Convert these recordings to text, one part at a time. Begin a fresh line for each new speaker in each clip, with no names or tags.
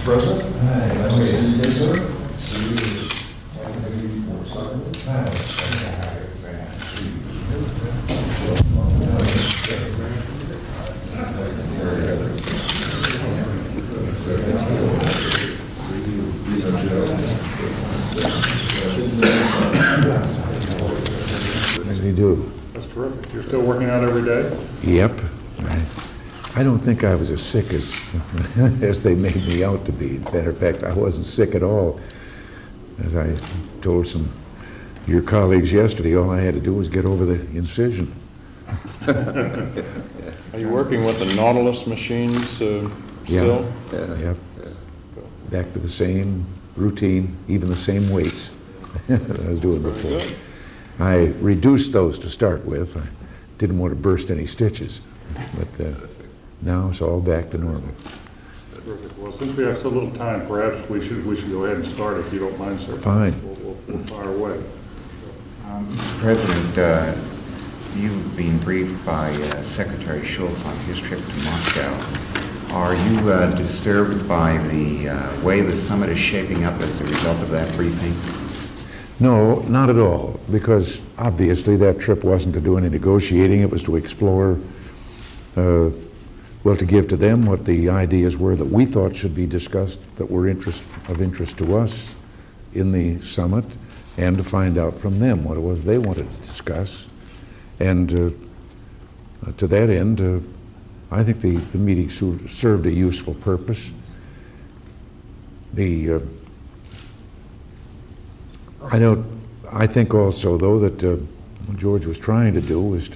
President.
Hi, nice to see you again, sir.
See you. Maybe more excited.
How do you do?
That's terrific. You're still working out every day?
Yep. I don't think I was as sick as as they made me out to be. Matter of fact, I wasn't sick at all. As I told some of your colleagues yesterday, all I had to do was get over the incision.
Are you working with the Nautilus machines still?
Yep. Back to the same routine, even the same weights that I was doing before.
Good.
I reduced those to start with. I didn't want to burst any stitches, but now it's all back to normal.
Terrific. Well, since we have so little time, perhaps we should go ahead and start, if you don't mind, sir.
Fine.
We'll fire away.
Mr. President, you've been briefed by Secretary Schultz on his trip to Moscow. Are you disturbed by the way the summit is shaping up as a result of that briefing?
No, not at all, because obviously that trip wasn't to do any negotiating. It was to explore, to give to them what the ideas were that we thought should be discussed, that were of interest to us in the summit, and to find out from them what it was they wanted to discuss. And to that end, I think the meeting served a useful purpose. I think also, though, that what George was trying to do was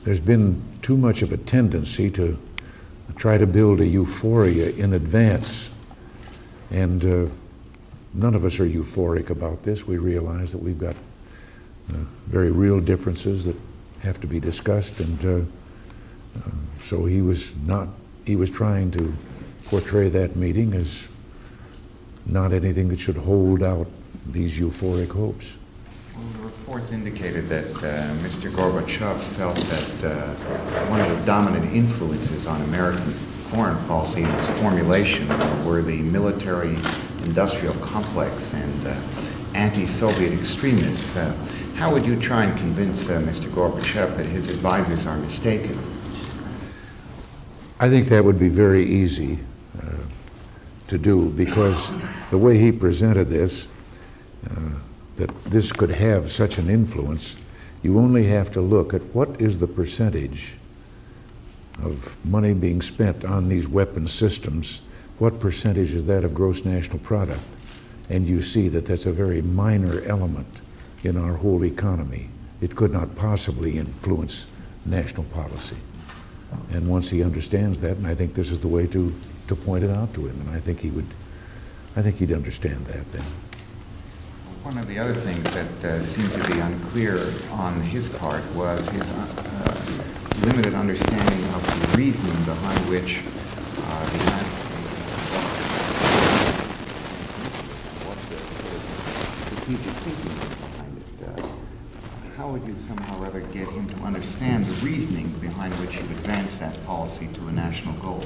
there's been too much of a tendency to try to build a euphoria in advance. And none of us are euphoric about this. We realize that we've got very real differences that have to be discussed. And so he was trying to portray that meeting as not anything that should hold out these euphoric hopes.
Well, the reports indicated that Mr. Gorbachev felt that one of the dominant influences on American foreign policy and its formulation were the military-industrial complex and anti-Soviet extremists. How would you try and convince Mr. Gorbachev that his advisors are mistaken?
I think that would be very easy to do, because the way he presented this, that this could have such an influence, you only have to look at what is the percentage of money being spent on these weapon systems, what percentage is that of gross national product, and you see that that's a very minor element in our whole economy. It could not possibly influence national policy. And once he understands that, and I think this is the way to point it out to him, and I think he'd understand that then.
One of the other things that seemed to be unclear on his part was his limited understanding of the reasoning behind which the United States what the strategic thinking was behind it. How would you somehow or other get him to understand the reasoning behind which you advance that policy to a national goal?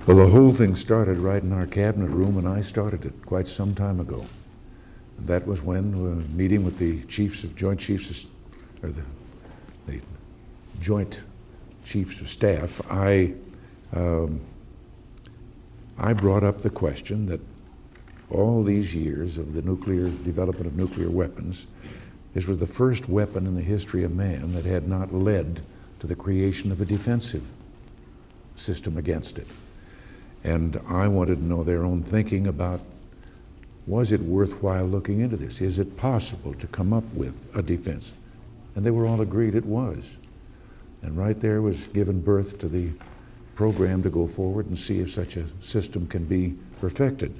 Well, the whole thing started right in our cabinet room, and I started it quite some time ago. That was when, meeting with the Joint Chiefs of Staff, I brought up the question that all these years of the development of nuclear weapons, this was the first weapon in the history of man that had not led to the creation of a defensive system against it. And I wanted to know their own thinking about, was it worthwhile looking into this? Is it possible to come up with a defense? And they were all agreed it was. And right there was given birth to the program to go forward and see if such a system can be perfected.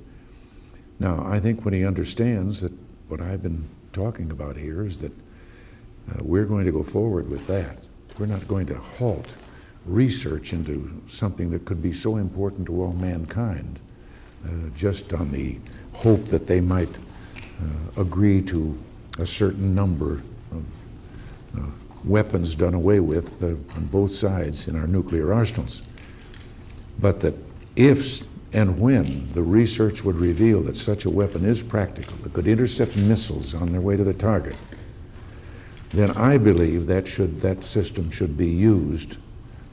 Now, I think when he understands that what I've been talking about here is that we're going to go forward with that. We're not going to halt research into something that could be so important to all mankind just on the hope that they might agree to a certain number of weapons done away with on both sides in our nuclear arsenals. But that if and when the research would reveal that such a weapon is practical, that could intercept missiles on their way to the target, then I believe that system should be used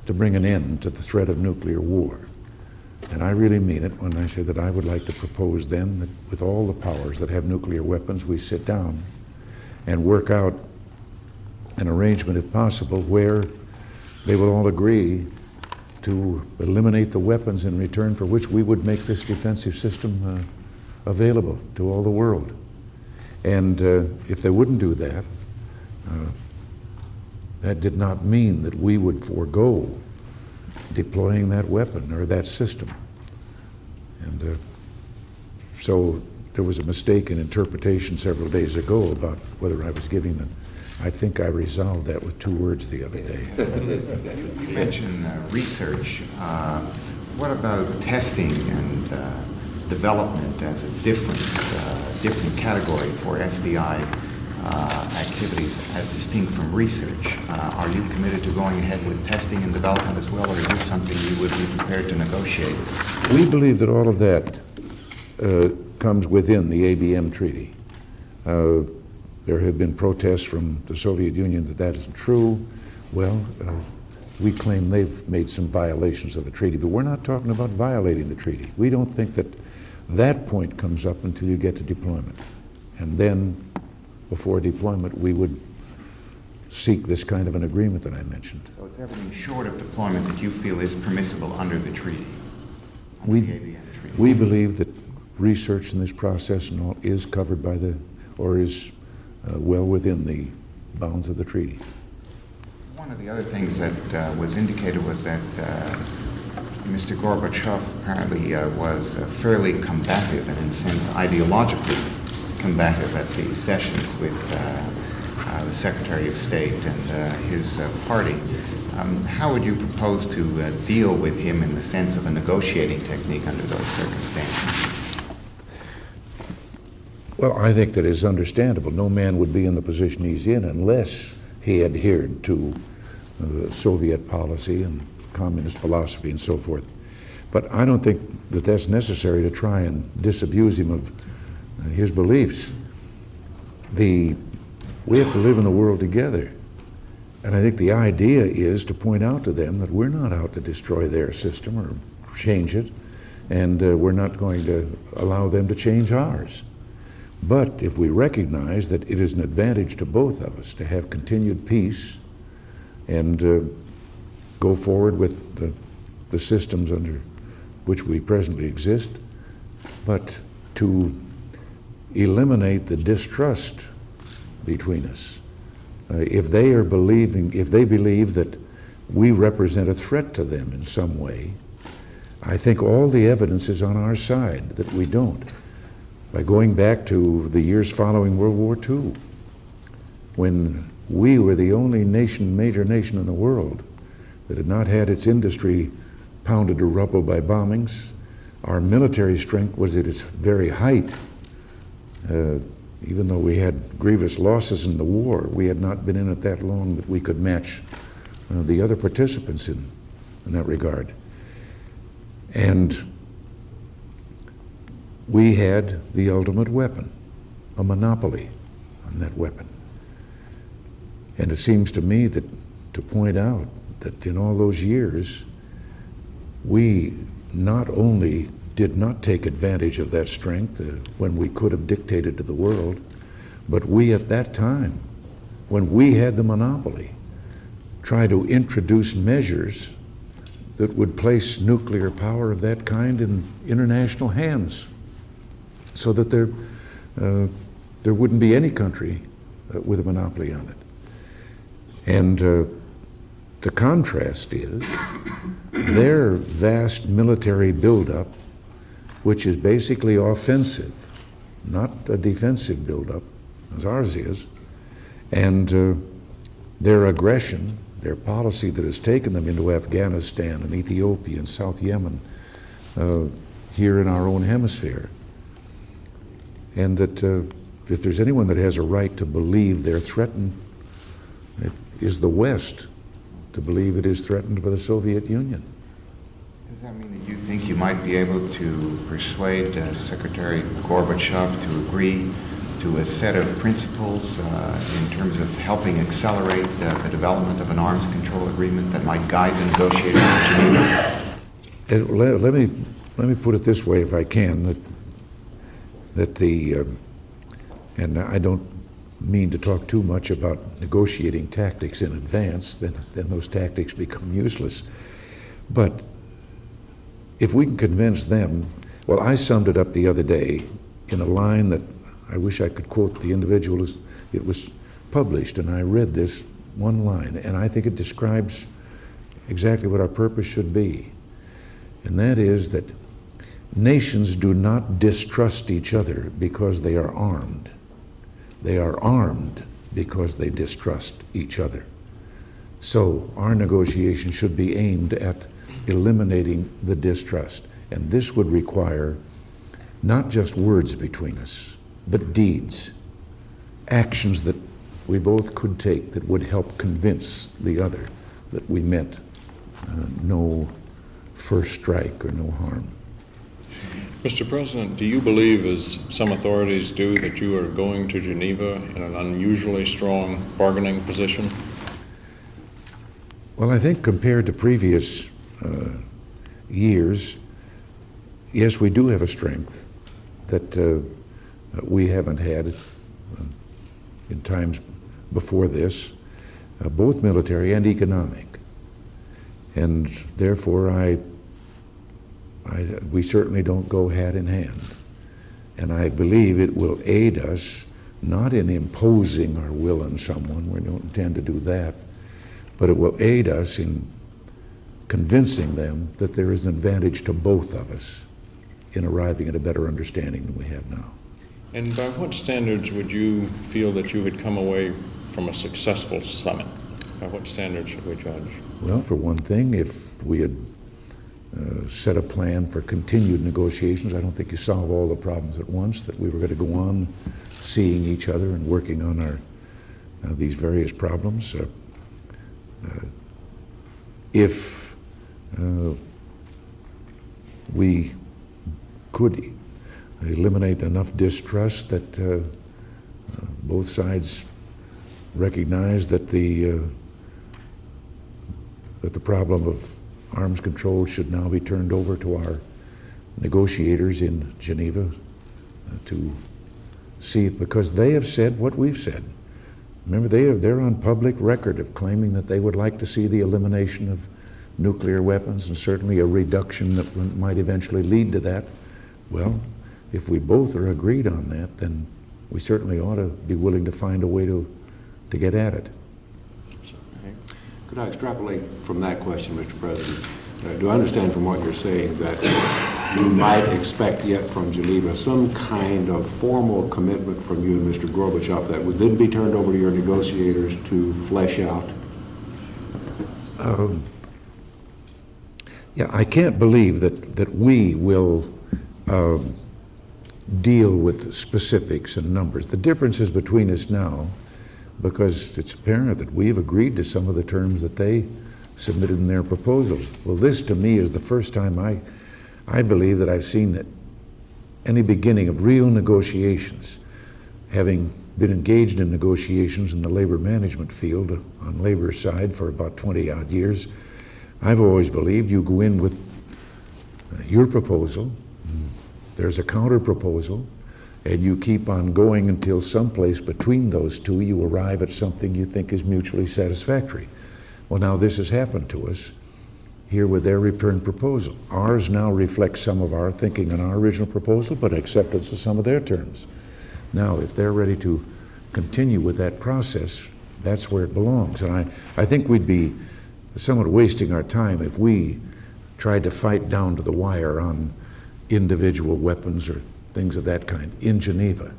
to bring an end to the threat of nuclear war. And I really mean it when I say that I would like to propose then that with all the powers that have nuclear weapons, we sit down and work out an arrangement, if possible, where they will all agree to eliminate the weapons in return for which we would make this defensive system available to all the world. And if they wouldn't do that, that did not mean that we would forego deploying that weapon or that system. And so there was a mistake in interpretation several days ago about whether I was giving them. I think I resolved that with 2 words the other day.
You mentioned research. What about testing and development as a different category for SDI activities as distinct from research? Are you committed to going ahead with testing and development as well, or is this something you would be prepared to negotiate?
We believe that all of that comes within the ABM treaty. There have been protests from the Soviet Union that that isn't true. Well, we claim they've made some violations of the treaty, but we're not talking about violating the treaty. We don't think that that point comes up until you get to deployment. And then, before deployment, we would seek this kind of an agreement that I mentioned.
So it's everything short of deployment that you feel is permissible under the treaty, under the ABM treaty.
We believe that research in this process is covered by or is well within the bounds of the treaty.
One of the other things that was indicated was that Mr. Gorbachev apparently was fairly combative and in a sense ideologically combative at the sessions with the Secretary of State and his party. How would you propose to deal with him in the sense of a negotiating technique under those circumstances?
Well, I think that is understandable. No man would be in the position he's in unless he adhered to Soviet policy and communist philosophy and so forth. But I don't think that that's necessary to try and disabuse him of his beliefs. We have to live in the world together. And I think the idea is to point out to them that we're not out to destroy their system or change it, and we're not going to allow them to change ours. But if we recognize that it is an advantage to both of us to have continued peace and go forward with the systems under which we presently exist, but to eliminate the distrust between us. If they believe that we represent a threat to them in some way, I think all the evidence is on our side that we don't. By going back to the years following World War II, when we were the only major nation in the world that had not had its industry pounded to rubble by bombings, our military strength was at its very height. Even though we had grievous losses in the war, we had not been in it that long that we could match the other participants in that regard. And we had the ultimate weapon, a monopoly on that weapon. And it seems to me that to point out that in all those years, we not only did not take advantage of that strength when we could have dictated to the world, but we at that time, when we had the monopoly, tried to introduce measures that would place nuclear power of that kind in international hands, so that there wouldn't be any country with a monopoly on it. And the contrast is their vast military buildup, which is basically offensive, not a defensive buildup, as ours is, and their aggression, their policy that has taken them into Afghanistan and Ethiopia and South Yemen, here in our own hemisphere. And that if there's anyone that has a right to believe they're threatened, it is the West, to believe it is threatened by the Soviet Union.
Does that mean that you think you might be able to persuade Secretary Gorbachev to agree to a set of principles in terms of helping accelerate the development of an arms control agreement that might guide the negotiators in Geneva?
Let me put it this way, if I can, and I don't mean to talk too much about negotiating tactics in advance, then those tactics become useless. But if we can convince them, well, I summed it up the other day in a line that I wish I could quote the individual. It was published, and I read this one line, and I think it describes exactly what our purpose should be. And that is that nations do not distrust each other because they are armed. They are armed because they distrust each other. So our negotiation should be aimed at eliminating the distrust. And this would require not just words between us, but deeds, actions that we both could take that would help convince the other that we meant no first strike or no harm.
Mr. President, do you believe, as some authorities do, that you are going to Geneva in an unusually strong bargaining position?
Well, I think compared to previous years, yes, we do have a strength that we haven't had in times before this, both military and economic. And therefore, we certainly don't go hand in hand. And I believe it will aid us, not in imposing our will on someone, we don't intend to do that, but it will aid us in convincing them that there is an advantage to both of us in arriving at a better understanding than we have now.
And by what standards would you feel that you had come away from a successful summit? By what standards should we judge?
Well, for one thing, if we had set a plan for continued negotiations, I don't think you solve all the problems at once, that we were going to go on seeing each other and working on our these various problems. If we could eliminate enough distrust that both sides recognize that the problem of arms control should now be turned over to our negotiators in Geneva to see, because they have said what we've said. Remember, they're on public record of claiming that they would like to see the elimination of nuclear weapons and certainly a reduction that might eventually lead to that. Well, if we both are agreed on that, then we certainly ought to be willing to find a way to get at it.
Could I extrapolate from that question, Mr. President? Do I understand from what you're saying that you might expect yet from Geneva some kind of formal commitment from you and Mr. Gorbachev that would then be turned over to your negotiators to flesh out?
Yeah, I can't believe that we will deal with specifics and numbers. The differences between us now, because it's apparent that we've agreed to some of the terms that they submitted in their proposal. Well, this to me is the first time I believe that I've seen that any beginning of real negotiations, having been engaged in negotiations in the labor management field on labor side for about 20 odd years. I've always believed you go in with your proposal, there's a counter proposal, and you keep on going until someplace between those two you arrive at something you think is mutually satisfactory. Well, now this has happened to us here with their return proposal. Ours now reflects some of our thinking on our original proposal, but acceptance of some of their terms. Now, if they're ready to continue with that process, that's where it belongs. And I think we'd be somewhat wasting our time if we tried to fight down to the wire on individual weapons or things of that kind in Geneva.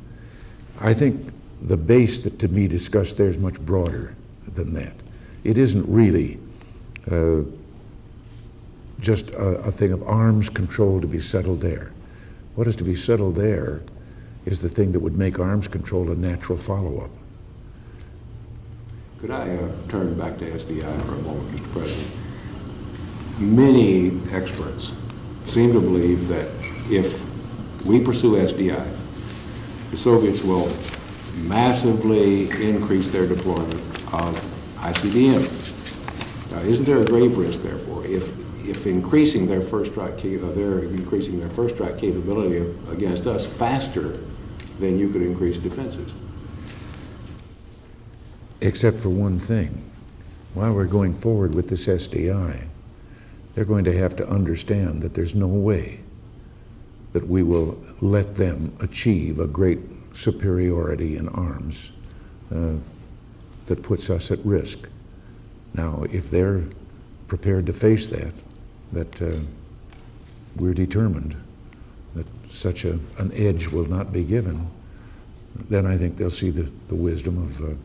I think the base that to me discussed there is much broader than that. It isn't really just a thing of arms control to be settled there. What is to be settled there is the thing that would make arms control a natural follow-up.
Could I turn back to SDI for a moment, Mr. President? many experts seem to believe that if we pursue SDI, the Soviets will massively increase their deployment of ICBM. Now, isn't there a grave risk, therefore, if increasing their first strike capability against us faster than you could increase defenses?
Except for one thing. While we're going forward with this SDI, they're going to have to understand that there's no way that we will let them achieve a great superiority in arms that puts us at risk. Now, if they're prepared to face that we're determined that such an edge will not be given, then I think they'll see the wisdom of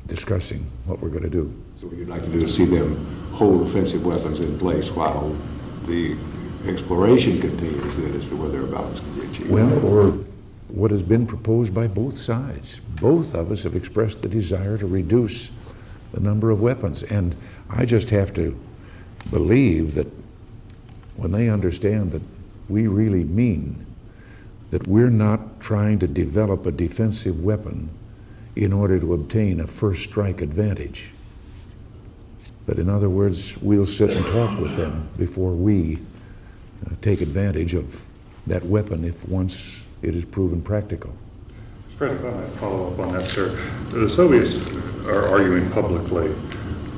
discussing what we're going to do.
So what you'd like to do is see them hold offensive weapons in place while the exploration continues then as to where their balance can be achieved.
Well, or what has been proposed by both sides. Both of us have expressed the desire to reduce the number of weapons. And I just have to believe that when they understand that we really mean that we're not trying to develop a defensive weapon in order to obtain a first strike advantage. But in other words, we'll sit and talk with them before we take advantage of that weapon if once it is proven practical.
Mr. President, if I might follow up on that, sir. The Soviets are arguing publicly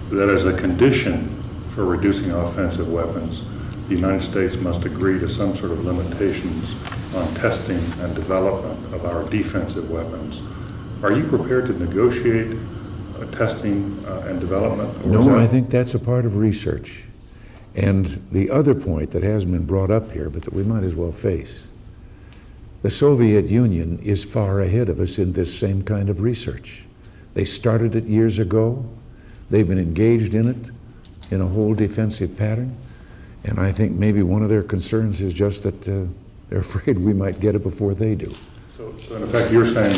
that as a condition for reducing offensive weapons, the United States must agree to some sort of limitations on testing and development of our defensive weapons. Are you prepared to negotiate testing and development?
No, I think that's a part of research. And the other point that hasn't been brought up here, but that we might as well face, the Soviet Union is far ahead of us in this same kind of research. They started it years ago. They've been engaged in it in a whole defensive pattern. And I think maybe one of their concerns is just that they're afraid we might get it before they do.
So in effect, you're saying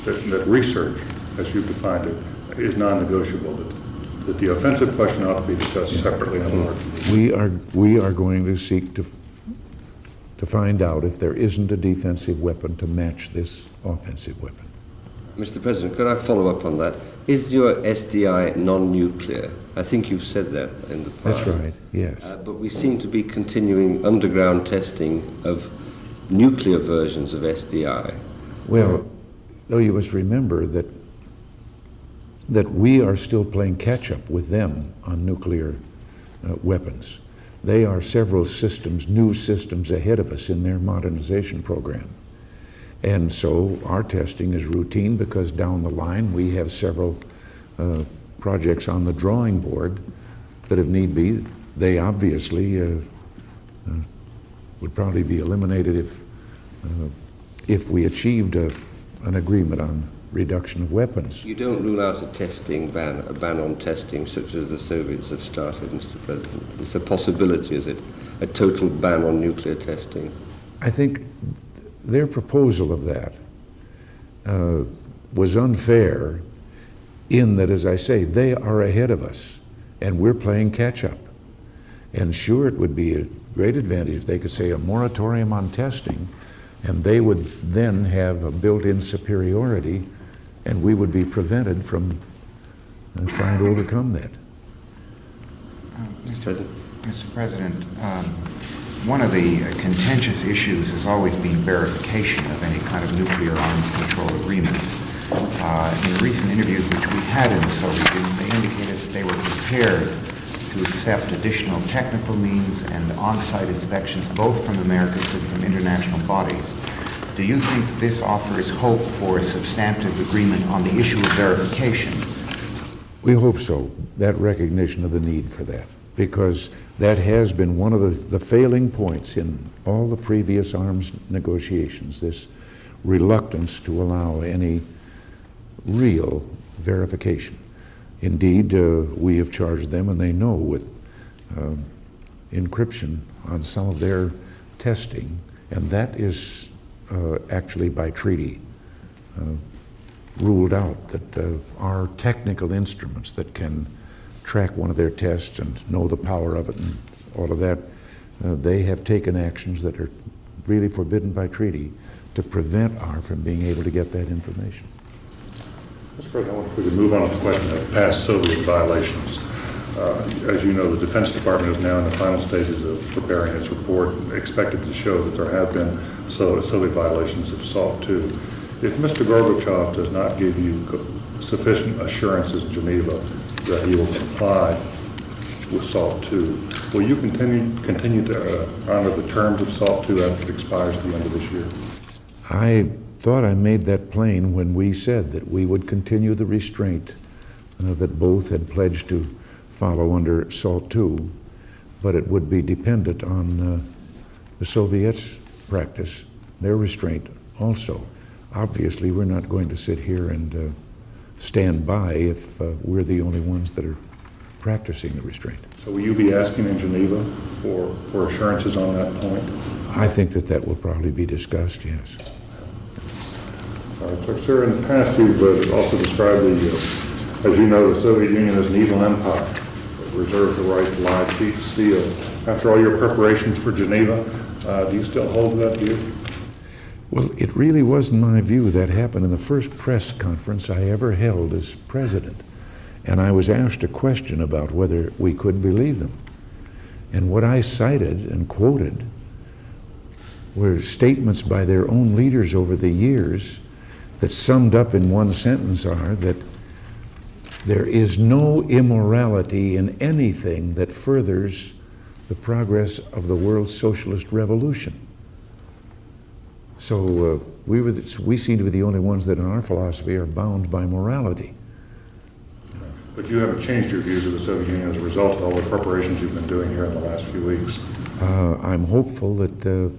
that research, as you've defined it, is non-negotiable, that the offensive question ought to be discussed separately on board.
We are going to seek to find out if there isn't a defensive weapon to match this offensive weapon.
Mr. President, could I follow up on that? Is your SDI non-nuclear? I think you've said that in the past.
That's right, yes.
But we seem to be continuing underground testing of nuclear versions of SDI.
Well, no, you must remember that we are still playing catch-up with them on nuclear weapons. They are several systems, new systems ahead of us in their modernization program. And so our testing is routine because down the line we have several projects on the drawing board that if need be, they obviously would probably be eliminated if we achieved an agreement on reduction of weapons.
You don't rule out a ban on testing such as the Soviets have started, Mr. President. It's a possibility, is it? A total ban on nuclear testing?
I think their proposal of that was unfair in that, as I say, they are ahead of us and we're playing catch up. And sure, it would be a great advantage if they could say a moratorium on testing and they would then have a built-in superiority and we would be prevented from trying to overcome that.
Mr. President, one of the contentious issues has always been verification of any kind of nuclear arms control agreement. In recent interviews which we had in the Soviet Union, they indicated that they were prepared to accept additional technical means and on-site inspections both from Americans and from international bodies. Do you think this offers hope for a substantive agreement on the issue of verification?
We hope so, that recognition of the need for that, because that has been one of the failing points in all the previous arms negotiations, this reluctance to allow any real verification. Indeed, we have charged them, and they know, with encryption on some of their testing, and that is actually by treaty ruled out, that our technical instruments that can track one of their tests and know the power of it and all of that, they have taken actions that are really forbidden by treaty to prevent our from being able to get that information.
Mr. President, I wonder if we could move on to the question of past Soviet violations. As you know, the Defense Department is now in the final stages of preparing its report, expected to show that there have been Soviet violations of SALT II. If Mr. Gorbachev does not give you sufficient assurances in Geneva that he will comply with SALT II, will you continue to honor the terms of SALT II after it expires at the end of this year?
I thought I made that plain when we said that we would continue the restraint that both had pledged to follow under SALT II, but it would be dependent on the Soviets' practice, their restraint also. Obviously, we're not going to sit here and stand by if we're the only ones that are practicing the restraint.
So will you be asking in Geneva for assurances on that point?
I think that will probably be discussed, yes.
All right, so, sir, in the past you've also described as you know, the Soviet Union as an evil empire that reserved the right to lie, cheat, steal. After all your preparations for Geneva, do you still hold that view?
Well, it really wasn't my view. That happened in the first press conference I ever held as president. And I was asked a question about whether we could believe them. And what I cited and quoted were statements by their own leaders over the years that summed up in one sentence are that there is no immorality in anything that furthers the progress of the world's socialist revolution. So we seem to be the only ones that in our philosophy are bound by morality.
But you haven't changed your views of the Soviet Union as a result of all the preparations you've been doing here in the last few weeks.
I'm hopeful that,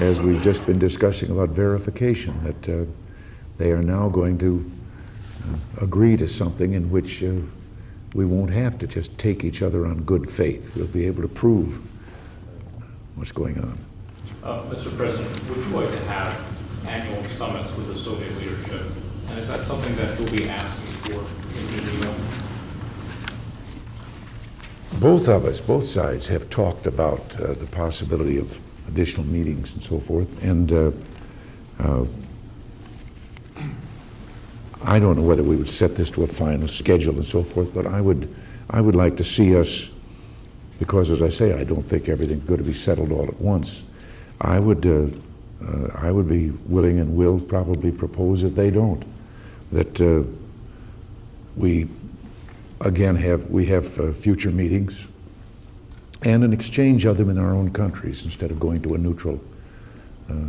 as we've just been discussing about verification, that they are now going to agree to something in which we won't have to just take each other on good faith. We'll be able to prove what's going on.
Mr. President, would you like to have annual summits with the Soviet leadership? And is that something that you'll be asking for in Geneva?
Both of us, both sides, have talked about the possibility of additional meetings and so forth. And I don't know whether we would set this to a final schedule and so forth, but I would like to see us, because as I say, I don't think everything's going to be settled all at once. I would be willing and will probably propose, if they don't, that we again have future meetings and an exchange of them in our own countries instead of going to a neutral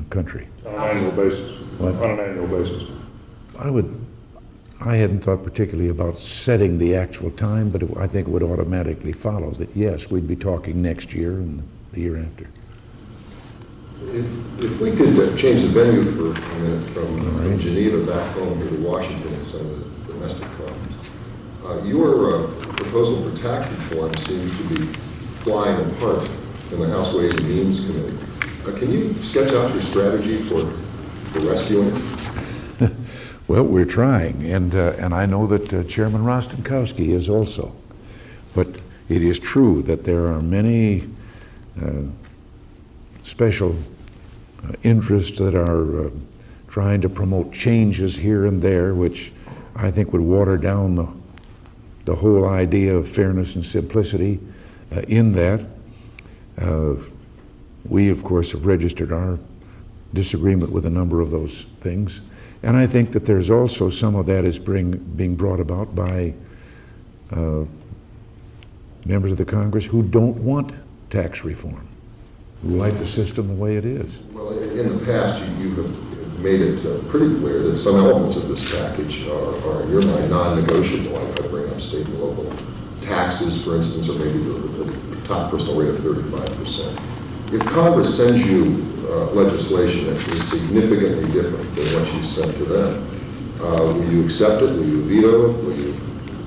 country.
On an annual basis.
What?
On an annual basis.
I hadn't thought particularly about setting the actual time, but I think it would automatically follow that, yes, we'd be talking next year and the year after.
If we could change the venue for a minute from Geneva back home here to Washington and some of the domestic problems. Your proposal for tax reform seems to be flying apart in the House Ways and Means Committee. Can you sketch out your strategy for rescuing it?
Well, we're trying, and I know that Chairman Rostenkowski is also. But it is true that there are many special interests that are trying to promote changes here and there, which I think would water down the whole idea of fairness and simplicity in that. We, of course, have registered our disagreement with a number of those things. And I think that there's also some of that is being brought about by members of the Congress who don't want tax reform, who like the system the way it is.
Well, in the past, you have made it pretty clear that some elements of this package are in your mind, non-negotiable. I bring up state and local taxes, for instance, or maybe the top personal rate of 35%. If Congress sends you legislation that is significantly different than what you sent to them, will you accept it? Will you veto it?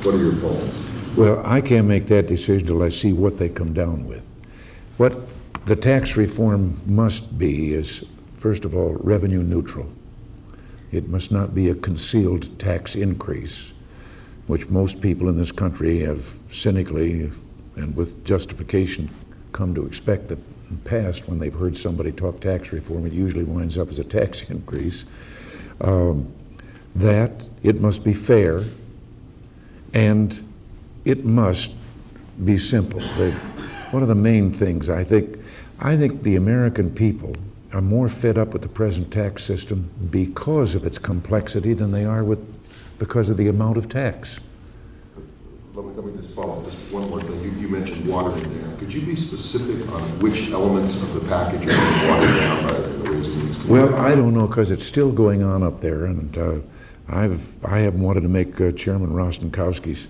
What are your plans?
Well, I can't make that decision until I see what they come down with. What the tax reform must be is, first of all, revenue neutral. It must not be a concealed tax increase. which most people in this country have cynically and with justification come to expect that in the past, when they've heard somebody talk tax reform, it usually winds up as a tax increase, that it must be fair and it must be simple. One of the main things, I think the American people are more fed up with the present tax system because of its complexity than they are because of the amount of tax.
Let me just follow up. Just one more thing. You mentioned watering down. Could you be specific on which elements of the package are being watered down by the Ways and Means Committee?
Well, I don't know, because it's still going on up there, and I haven't wanted to make Chairman Rostenkowski's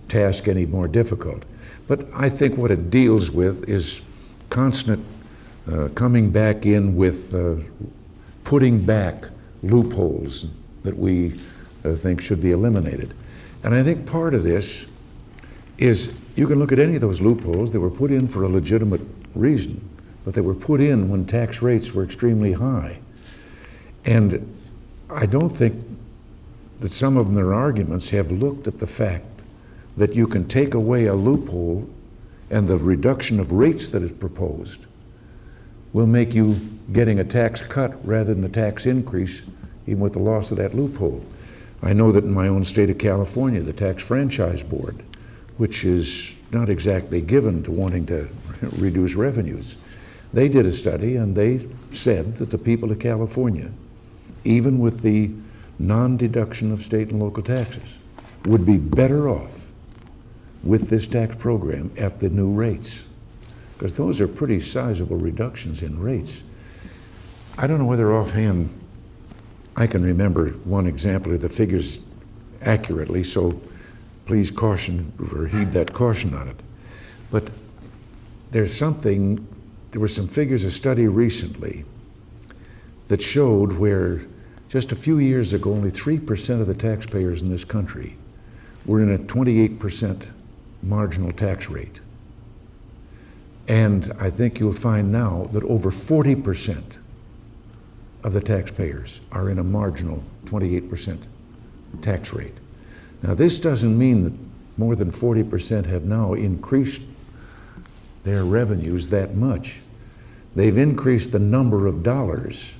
task any more difficult. But I think what it deals with is constant coming back in with putting back loopholes that we think should be eliminated. And I think part of this is you can look at any of those loopholes that were put in for a legitimate reason, but they were put in when tax rates were extremely high. And I don't think that some of their arguments have looked at the fact that you can take away a loophole and the reduction of rates that is proposed will make you getting a tax cut rather than a tax increase, even with the loss of that loophole. I know that in my own state of California, the Tax Franchise Board, which is not exactly given to wanting to reduce revenues, they did a study and they said that the people of California, even with the non-deduction of state and local taxes, would be better off with this tax program at the new rates, because those are pretty sizable reductions in rates. I don't know whether offhand I can remember one example of the figures accurately, so please caution or heed that caution on it. But there were some figures, a study recently that showed where just a few years ago only 3% of the taxpayers in this country were in a 28% marginal tax rate. And I think you'll find now that over 40% of the taxpayers are in a marginal 28% tax rate. Now, this doesn't mean that more than 40% have now increased their revenues that much. They've increased the number of dollars,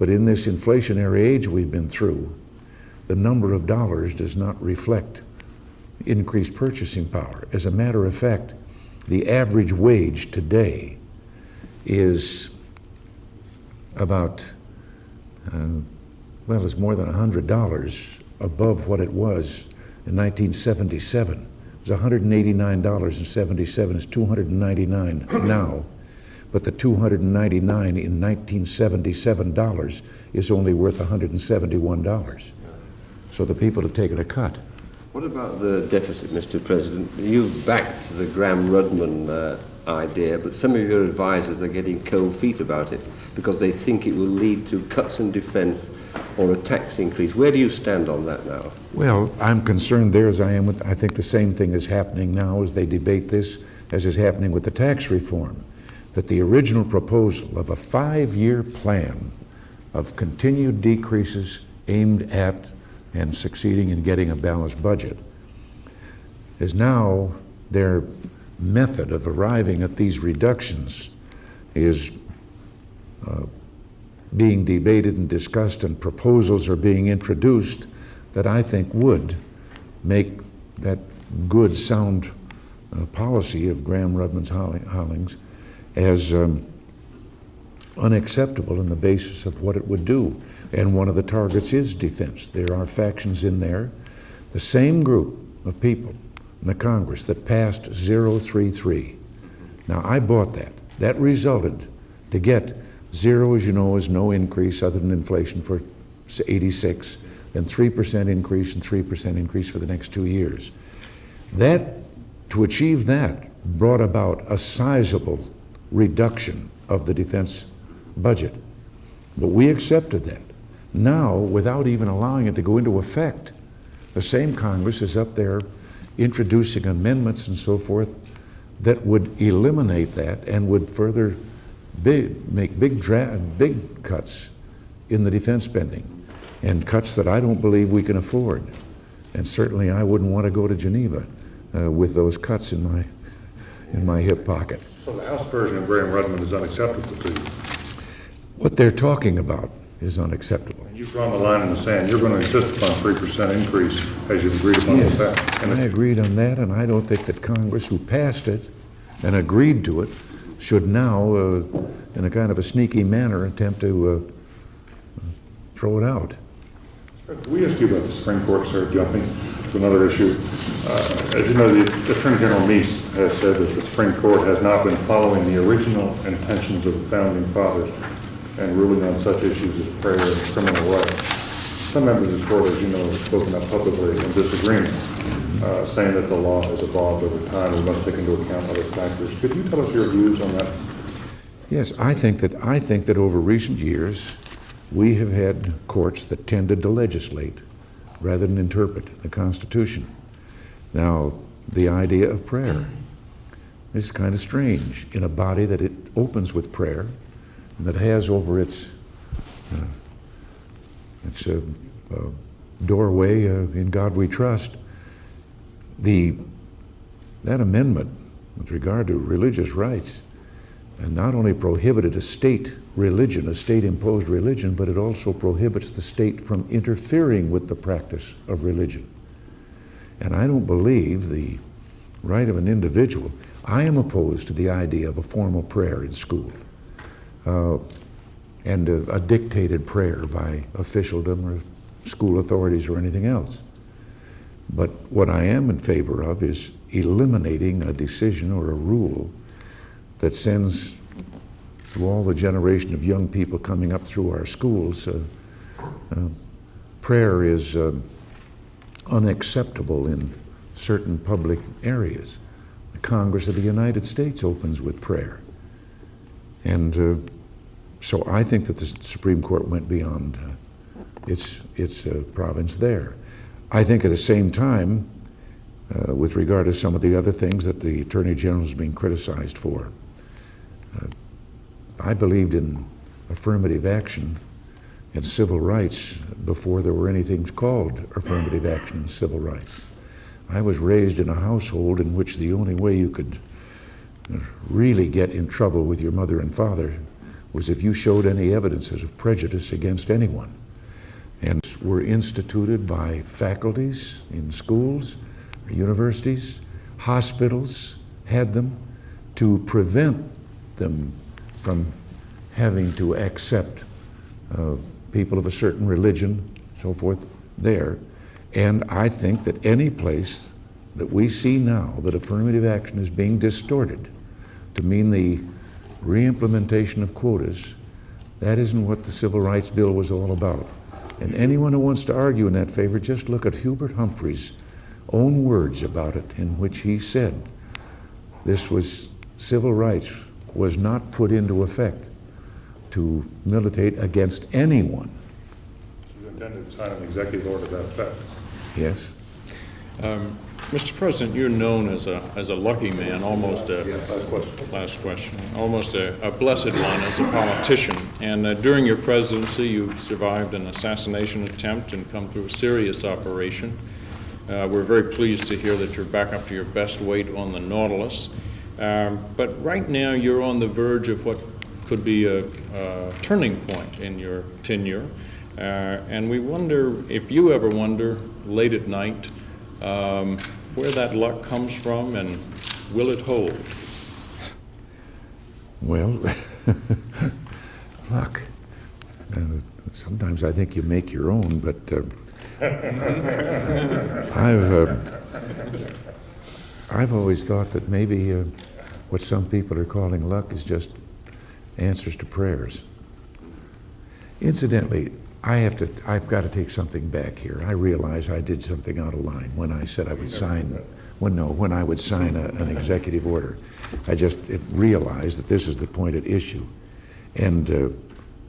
but in this inflationary age we've been through, the number of dollars does not reflect increased purchasing power. As a matter of fact, the average wage today is about it's more than $100 above what it was in 1977. It was $189.77. It's $299 now, but the $299 in 1977 dollars is only worth $171. So the people have taken a cut.
What about the deficit, Mr. President? You've backed the Graham-Rudman idea, but some of your advisors are getting cold feet about it because they think it will lead to cuts in defense or a tax increase. Where do you stand on that now?
Well, I'm concerned there as I am with, I think the same thing is happening now as they debate this, as is happening with the tax reform, that the original proposal of a 5-year plan of continued decreases aimed at and succeeding in getting a balanced budget is now their method of arriving at these reductions is being debated and discussed, and proposals are being introduced that I think would make that good, sound policy of Graham-Rudman's Hollings as unacceptable in the basis of what it would do. And one of the targets is defense. There are factions in there. The same group of people in the Congress that passed 033. Now, I bought that. That resulted to get 0, as you know, is no increase other than inflation for 86, then 3% increase and 3% increase for the next 2 years. That, to achieve that, brought about a sizable reduction of the defense budget. But we accepted that. Now, without even allowing it to go into effect, the same Congress is up there introducing amendments and so forth that would eliminate that and would further make big cuts in the defense spending, and cuts that I don't believe we can afford. And certainly I wouldn't want to go to Geneva with those cuts in my hip pocket.
So the House version of Graham-Rudman is unacceptable to you.
What they're talking about is unacceptable.
And you've drawn the line in the sand. You're going to insist upon 3% increase as you've agreed upon with that. And
I agreed on that, and I don't think that Congress, who passed it and agreed to it, should now, in a kind of a sneaky manner, attempt to throw it out.
Can we ask you about the Supreme Court, sir, jumping to another issue? As you know, the Attorney General Meese has said that the Supreme Court has not been following the original intentions of the Founding Fathers and ruling on such issues as prayer and criminal rights. Some members of the Court, as you know, have spoken up publicly in disagreement, saying that the law has evolved over time and must take into account other factors. Could you tell us your views on that?
Yes, I think that over recent years, we have had courts that tended to legislate rather than interpret the Constitution. Now, the idea of prayer is kind of strange in a body that it opens with prayer and that has over its doorway, in God we trust. That amendment with regard to religious rights and not only prohibited a state religion, a state-imposed religion, but it also prohibits the state from interfering with the practice of religion. And I don't believe the right of an individual. I am opposed to the idea of a formal prayer in school and a dictated prayer by officialdom or school authorities or anything else. But what I am in favor of is eliminating a decision or a rule that sends to all the generation of young people coming up through our schools, prayer is unacceptable in certain public areas. The Congress of the United States opens with prayer. And so I think that the Supreme Court went beyond its province there. I think at the same time, with regard to some of the other things that the Attorney General is being criticized for, I believed in affirmative action and civil rights before there were anything called affirmative action and civil rights. I was raised in a household in which the only way you could really get in trouble with your mother and father was if you showed any evidences of prejudice against anyone. And were instituted by faculties in schools, universities, hospitals, had them to prevent them from having to accept people of a certain religion, so forth, there. And I think that any place that we see now that affirmative action is being distorted to mean the reimplementation of quotas, that isn't what the Civil Rights Bill was all about. And anyone who wants to argue in that favor, just look at Hubert Humphrey's own words about it, in which he said this was, civil rights was not put into effect to militate against anyone.
You intended to sign an executive order to that effect?
Yes.
Mr. President, you're known as a lucky man, almost a last question, almost a blessed one as a politician. And during your presidency, you've survived an assassination attempt and come through a serious operation. We're very pleased to hear that you're back up to your best weight on the Nautilus. But right now, you're on the verge of what could be a turning point in your tenure. And we wonder, if you ever wonder late at night, where that luck comes from and will it hold?
Well, luck. Sometimes I think you make your own, but I've always thought that maybe what some people are calling luck is just answers to prayers. Incidentally, I've got to take something back here. I realize I did something out of line when I said I would sign, when I would sign an executive order. I just realized that this is the point at issue. And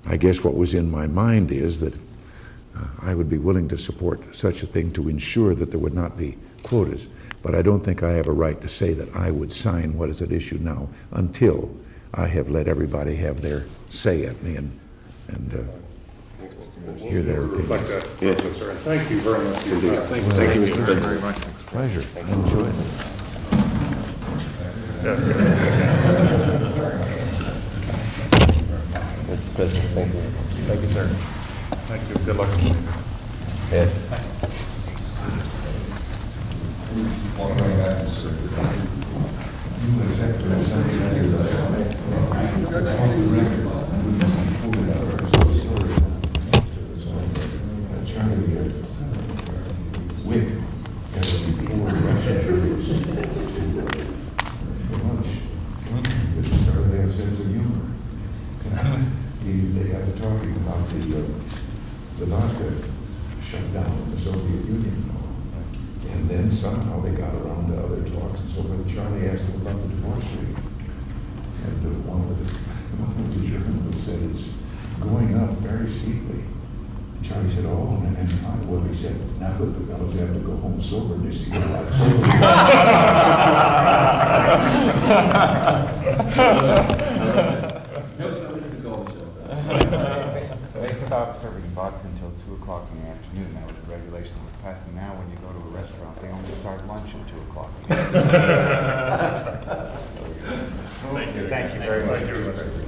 I guess what was in my mind is that I would be willing to support such a thing to ensure that there would not be quotas. But I don't think I have a right to say that I would sign what is at issue now until I have let everybody have their say at me. hear their
Reflect
opinions.
that,
Yes.
sir, and thank you very much for your time.
Thank you, Mr. President.
Very much.
Pleasure. Enjoy it.
Mr. President, thank you.
Thank you, sir. Thank you. Good luck.
Yes.
They got to talking about the NAFTA shut down the Soviet Union. And then somehow they got around to other talks, and so when Charlie asked him about the divorce rate, and one of the journalists said it's going up very steeply. And Charlie said, oh, and well, he said, now that the fellas have to go home sober, they see a lot sober.
They stopped serving vodka until 2 o'clock in the afternoon. That was the regulation that was passed. And now when you go to a restaurant, they only start lunch at 2 o'clock.
Thank you.
Thank you very much.